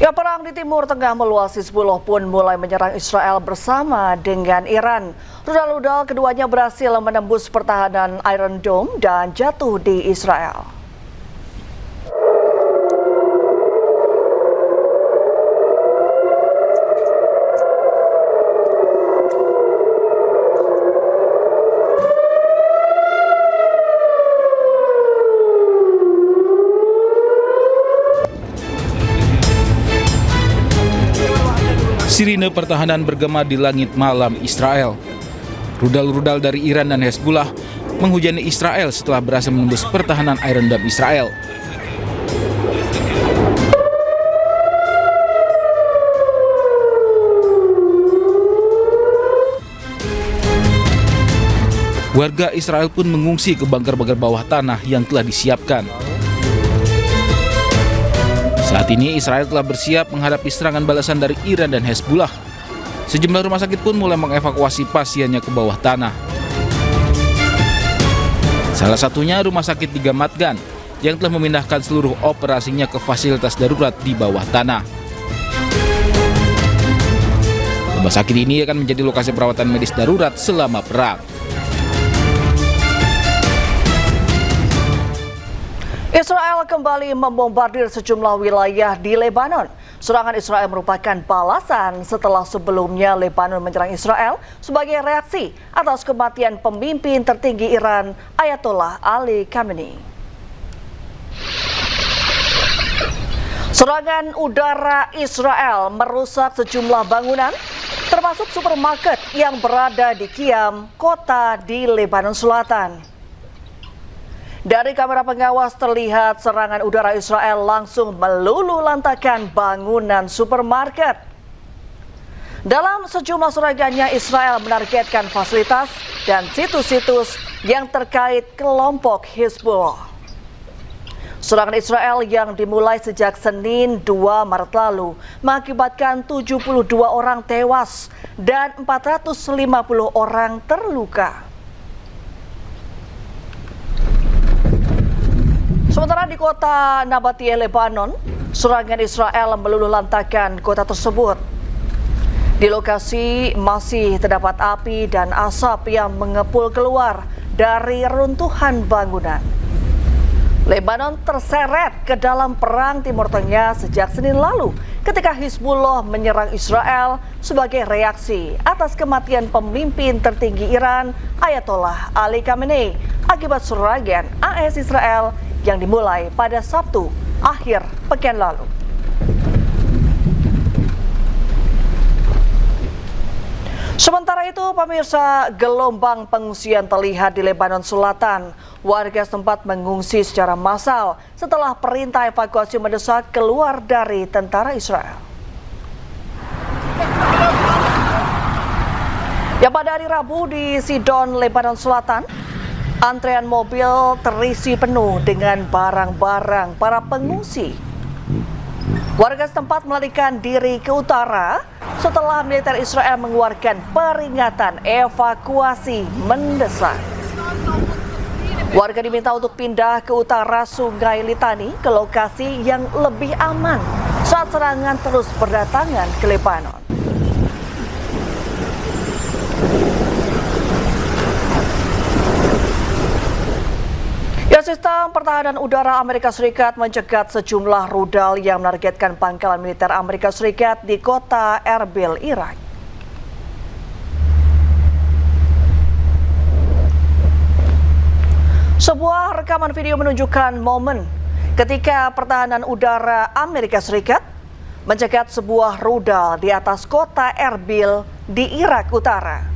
Ya, perang di Timur Tengah meluas. Hizbullah pun mulai menyerang Israel bersama dengan Iran. Rudal-rudal keduanya berhasil menembus pertahanan Iron Dome dan jatuh di Israel. Sirine pertahanan bergema di langit malam Israel. Rudal-rudal dari Iran dan Hezbollah menghujani Israel setelah berhasil menembus pertahanan Iron Dome Israel. Warga Israel pun mengungsi ke bunker-bunker bawah tanah yang telah disiapkan. Saat ini Israel telah bersiap menghadapi serangan balasan dari Iran dan Hezbollah. Sejumlah rumah sakit pun mulai mengevakuasi pasiennya ke bawah tanah. Salah satunya Rumah Sakit di Gamat Gan yang telah memindahkan seluruh operasinya ke fasilitas darurat di bawah tanah. Rumah sakit ini akan menjadi lokasi perawatan medis darurat selama perang. Israel kembali membombardir sejumlah wilayah di Lebanon. Serangan Israel merupakan balasan setelah sebelumnya Lebanon menyerang Israel sebagai reaksi atas kematian pemimpin tertinggi Iran, Ayatollah Ali Khamenei. Serangan udara Israel merusak sejumlah bangunan, termasuk supermarket yang berada di Qiyam, kota di Lebanon Selatan. Dari kamera pengawas terlihat serangan udara Israel langsung meluluhlantakkan bangunan supermarket. Dalam sejumlah serangannya, Israel menargetkan fasilitas dan situs-situs yang terkait kelompok Hizbullah. Serangan Israel yang dimulai sejak Senin 2 Maret lalu mengakibatkan 72 orang tewas dan 450 orang terluka. Sementara di kota Nabatiyah, Lebanon, serangan Israel meluluhlantakkan kota tersebut. Di lokasi masih terdapat api dan asap yang mengepul keluar dari runtuhan bangunan. Lebanon terseret ke dalam perang Timur Tengah sejak Senin lalu ketika Hizbullah menyerang Israel sebagai reaksi atas kematian pemimpin tertinggi Iran, Ayatollah Ali Khamenei, akibat serangan AS Israel yang dimulai pada Sabtu akhir pekan lalu. Sementara itu, pemirsa, gelombang pengungsian terlihat di Lebanon Selatan. Warga setempat mengungsi secara massal setelah perintah evakuasi mendesak keluar dari tentara Israel. Ya, pada hari Rabu di Sidon, Lebanon Selatan, antrean mobil terisi penuh dengan barang-barang para pengungsi. Warga setempat melarikan diri ke utara setelah militer Israel mengeluarkan peringatan evakuasi mendesak. Warga diminta untuk pindah ke utara Sungai Litani ke lokasi yang lebih aman saat serangan terus berdatangan ke Lebanon. Sistem pertahanan udara Amerika Serikat mencegat sejumlah rudal yang menargetkan pangkalan militer Amerika Serikat di kota Erbil, Irak. Sebuah rekaman video menunjukkan momen ketika pertahanan udara Amerika Serikat mencegat sebuah rudal di atas kota Erbil di Irak Utara.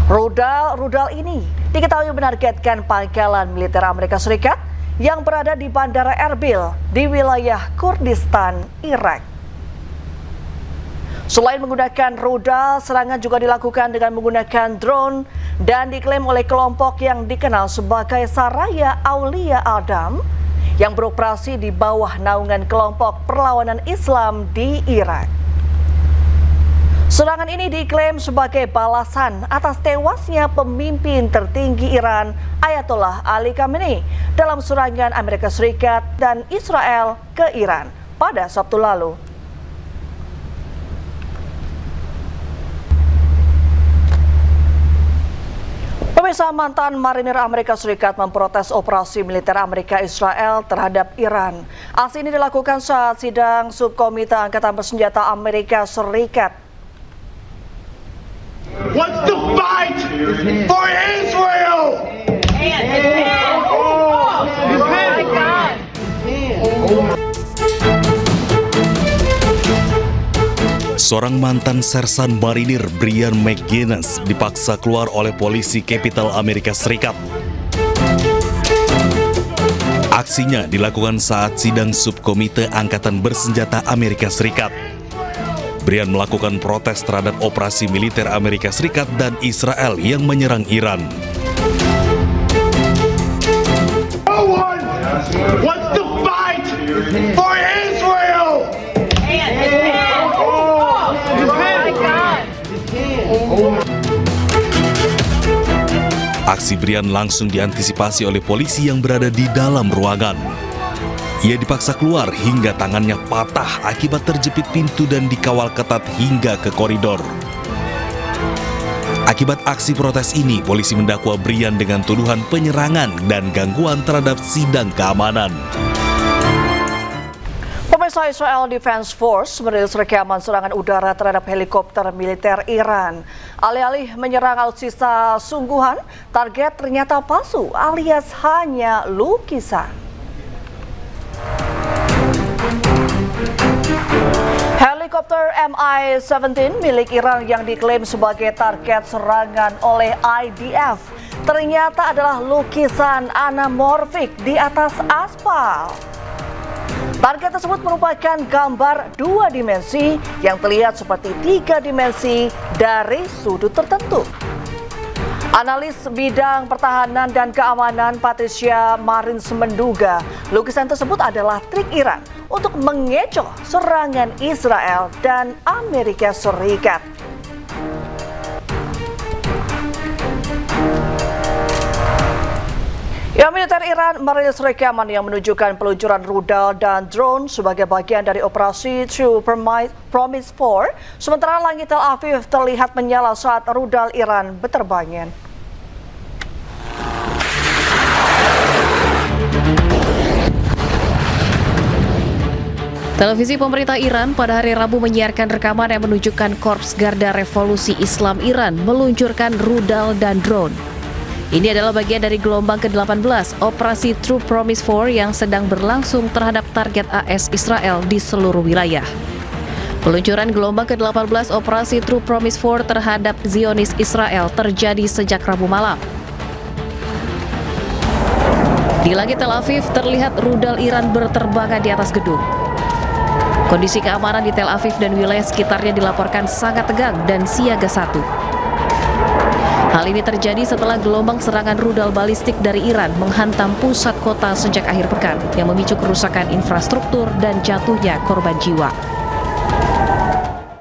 Rudal ini diketahui menargetkan pangkalan militer Amerika Serikat yang berada di Bandara Erbil di wilayah Kurdistan, Irak. Selain menggunakan rudal, serangan juga dilakukan dengan menggunakan drone dan diklaim oleh kelompok yang dikenal sebagai Saraya Aulia Adam yang beroperasi di bawah naungan kelompok perlawanan Islam di Irak. Serangan ini diklaim sebagai balasan atas tewasnya pemimpin tertinggi Iran, Ayatollah Ali Khamenei, dalam serangan Amerika Serikat dan Israel ke Iran pada Sabtu lalu. Pemirsa, mantan marinir Amerika Serikat memprotes operasi militer Amerika Israel terhadap Iran. Aksi ini dilakukan saat sidang subkomite Angkatan Bersenjata Amerika Serikat. What's the fight for Israel? Seorang mantan sersan marinir, Brian McGinnis, dipaksa keluar oleh polisi Capital Amerika Serikat. Aksinya dilakukan saat sidang subkomite Angkatan Bersenjata Amerika Serikat. Brian melakukan protes terhadap operasi militer Amerika Serikat dan Israel yang menyerang Iran. No one wants to fight for Israel. Aksi Brian langsung diantisipasi oleh polisi yang berada di dalam ruangan. Ia dipaksa keluar hingga tangannya patah akibat terjepit pintu dan dikawal ketat hingga ke koridor. Akibat aksi protes ini, polisi mendakwa Brian dengan tuduhan penyerangan dan gangguan terhadap sidang keamanan. Pemirsa, Israel Defense Force merilis rekaman serangan udara terhadap helikopter militer Iran. Alih-alih menyerang alutsista sungguhan, target ternyata palsu alias hanya lukisan. Helikopter Mi-17 milik Iran yang diklaim sebagai target serangan oleh IDF ternyata adalah lukisan anamorfik di atas aspal. Target tersebut merupakan gambar 2 dimensi yang terlihat seperti 3 dimensi dari sudut tertentu. Analis bidang pertahanan dan keamanan Patricia Marins menduga lukisan tersebut adalah trik Iran untuk mengecoh serangan Israel dan Amerika Serikat. Militer Iran merilis rekaman yang menunjukkan peluncuran rudal dan drone sebagai bagian dari operasi True Promise 4, sementara langit Tel Aviv terlihat menyala saat rudal Iran berterbangan. Televisi pemerintah Iran pada hari Rabu menyiarkan rekaman yang menunjukkan Korps Garda Revolusi Islam Iran meluncurkan rudal dan drone. Ini adalah bagian dari gelombang ke-18 operasi True Promise 4 yang sedang berlangsung terhadap target AS Israel di seluruh wilayah. Peluncuran gelombang ke-18 operasi True Promise 4 terhadap Zionis Israel terjadi sejak Rabu malam. Di langit Tel Aviv terlihat rudal Iran berterbangan di atas gedung. Kondisi keamanan di Tel Aviv dan wilayah sekitarnya dilaporkan sangat tegang dan siaga 1. Hal ini terjadi setelah gelombang serangan rudal balistik dari Iran menghantam pusat kota sejak akhir pekan yang memicu kerusakan infrastruktur dan jatuhnya korban jiwa.